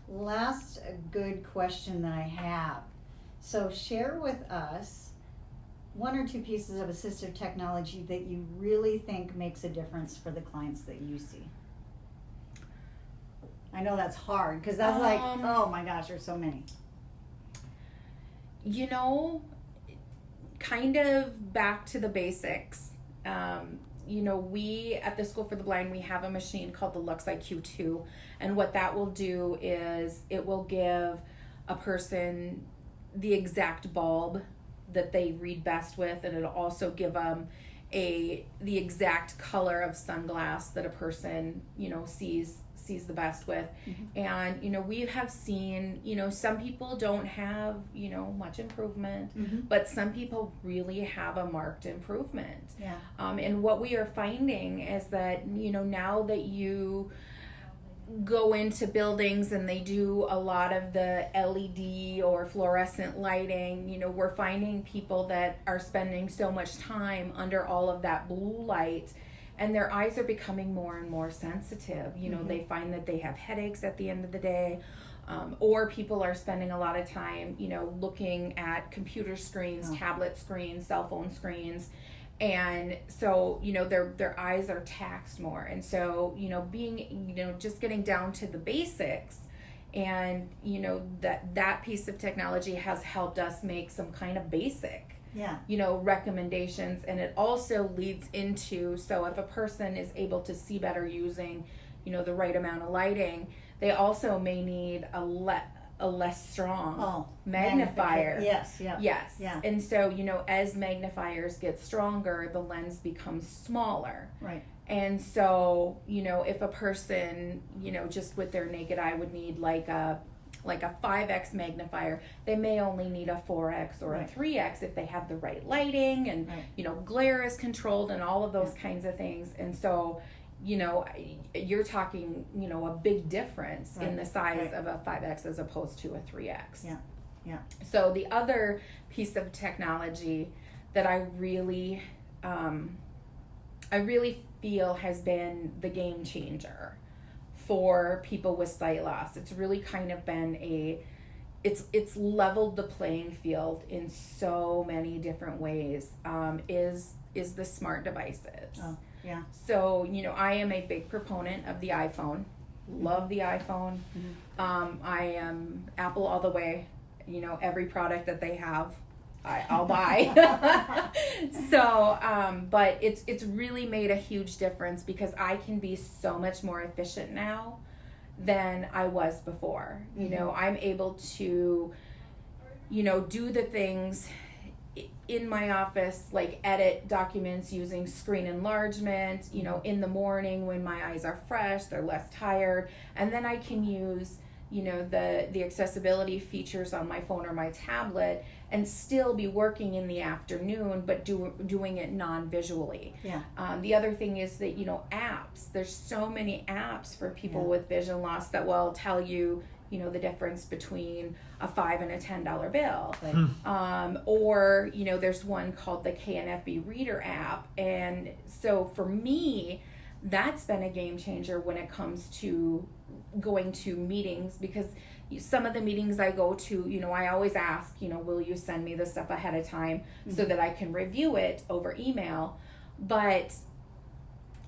Last good question that I have. So share with us one or two pieces of assistive technology that you really think makes a difference for the clients that you see. I know that's hard because that's like, oh my gosh, there's so many. You know, kind of back to the basics. You know, we at the School for the Blind, we have a machine called the Lux IQ2, and what that will do is it will give a person the exact bulb that they read best with, and it'll also give them the exact color of sunglass that a person, you know, sees the best with. Mm-hmm. And you know, we have seen, you know, some people don't have, you know, much improvement, mm-hmm. but some people really have a marked improvement. Yeah. And what we are finding is that, you know, now that you go into buildings and they do a lot of the LED or fluorescent lighting, you know, we're finding people that are spending so much time under all of that blue light, and their eyes are becoming more and more sensitive. You know, mm-hmm. they find that they have headaches at the end of the day, or people are spending a lot of time, you know, looking at computer screens, tablet screens, cell phone screens. And so, you know, their eyes are taxed more. And so, you know, being, you know, just getting down to the basics, and, you know, that piece of technology has helped us make some kind of basic, you know, recommendations. And it also leads into, so if a person is able to see better using, you know, the right amount of lighting, they also may need a less strong magnifier. Yes. And so, you know, as magnifiers get stronger, the lens becomes smaller. Right. And so, you know, if a person, you know, just with their naked eye would need like a 5x magnifier, they may only need a 4x or a 3x if they have the right lighting and, you know, glare is controlled and all of those kinds of things. And so, you know, you're talking, you know, a big difference in the size of a 5x as opposed to a 3x. Yeah. So the other piece of technology that I really feel has been the game changer for people with sight loss. It's really kind of been it's leveled the playing field in so many different ways, is the smart devices. Yeah. So, you know, I am a big proponent of the iPhone. Love the iPhone. Mm-hmm. I am Apple all the way. You know, every product that they have, I'll buy. So, but it's really made a huge difference because I can be so much more efficient now than I was before. Mm-hmm. You know, I'm able to, you know, do the things in my office, like edit documents using screen enlargement, you know, in the morning when my eyes are fresh, they're less tired, and then I can use, you know, the accessibility features on my phone or my tablet and still be working in the afternoon, but doing it non-visually. Yeah. The other thing is that, you know, apps, there's so many apps for people with vision loss that will tell you, you know, the difference between a $5 and a $10 bill. Right. Or, you know, there's one called the KNFB Reader app. And so for me, that's been a game changer when it comes to going to meetings, because some of the meetings I go to, you know, I always ask, you know, will you send me the stuff ahead of time so that I can review it over email? But,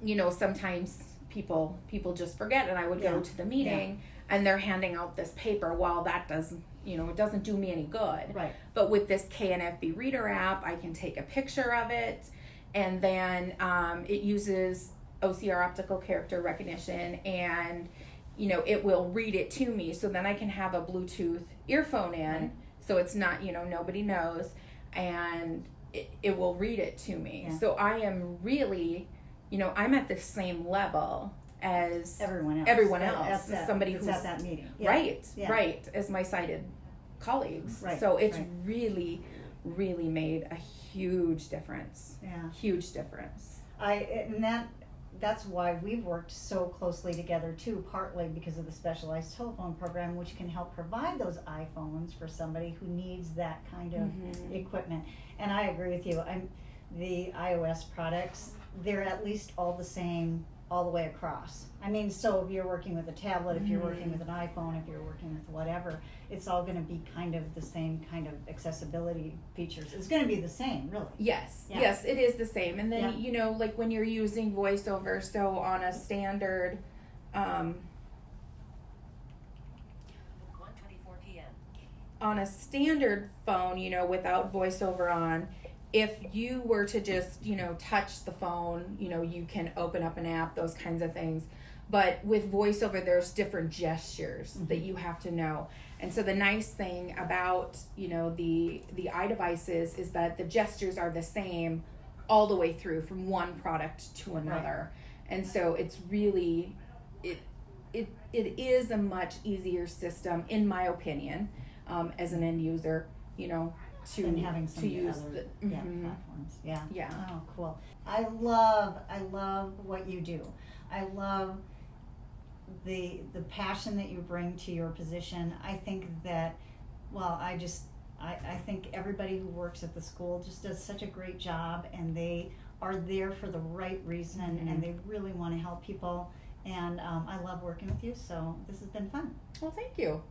you know, sometimes people just forget, and I would go to the meeting and they're handing out this paper. Well, that doesn't, you know, it doesn't do me any good. Right. But with this KNFB Reader app, I can take a picture of it, and then it uses OCR, optical character recognition, and, you know, it will read it to me. So then I can have a Bluetooth earphone in, so it's not, you know, nobody knows, and it will read it to me. Yeah. So I am really, you know, I'm at the same level as everyone else. Somebody who's at that meeting. Right, as my sighted colleagues. Right. So it's really made a huge difference. Yeah. Huge difference. That's why we've worked so closely together too, partly because of the specialized telephone program, which can help provide those iPhones for somebody who needs that kind of equipment. And I agree with you. The iOS products, they're at least all the same all the way across. I mean, so if you're working with a tablet, if you're working with an iPhone, if you're working with whatever, it's all going to be kind of the same kind of accessibility features. It's going to be the same, really. Yes, Yeah. yes, it is the same. And then, Yeah. you know, like when you're using voiceover, so on a standard, 1:24 p.m. on a standard phone, you know, without voiceover on, if you were to just, you know, touch the phone, you know, you can open up an app, those kinds of things. But with voiceover, there's different gestures that you have to know. And so the nice thing about, you know, the iDevices is that the gestures are the same all the way through from one product to another. And so it's really, it is a much easier system, in my opinion, as an end user, you know, And having some to use other the, platforms. Yeah. Yeah. Oh, cool. I love what you do. I love the passion that you bring to your position. I think that, well, I think everybody who works at the school just does such a great job, and they are there for the right reason, and they really want to help people. And I love working with you, so this has been fun. Well, thank you.